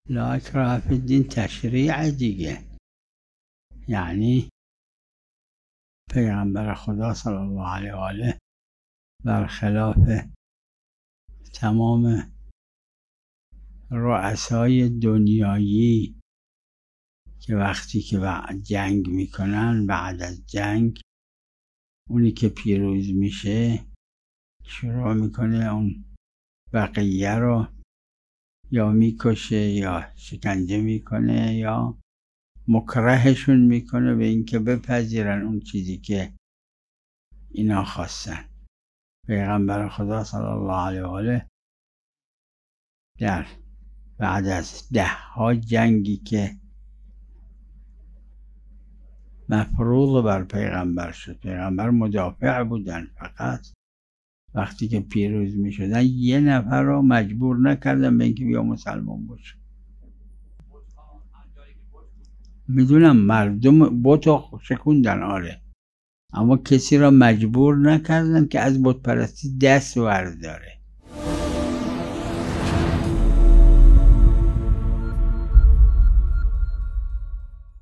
لا اکراه فی الدین تشریع دیگه، یعنی پیغمبر خدا صلی الله علیه و آله برخلاف تمام رؤسای دنیایی که وقتی که جنگ میکنن، بعد از جنگ اونی که پیروز میشه شروع میکنه اون بقیه رو یا میکشه یا شکنجه میکنه یا مکرهشون میکنه به اینکه بپذیرن اون چیزی که اینا خواستن. پیغمبر خدا صلی الله علیه و آله در بعد از 10 جنگی که مفروض بر پیغمبر شد، پیغمبر مدافع بودن، فقط وقتی که پیروز می شدن 1 نفر رو مجبور نکردن به اینکه بیا مسلمان باشه. میدونم مردم بتو شکوندن، آره، اما کسی را مجبور نکردن که از بت پرستی دست برداره.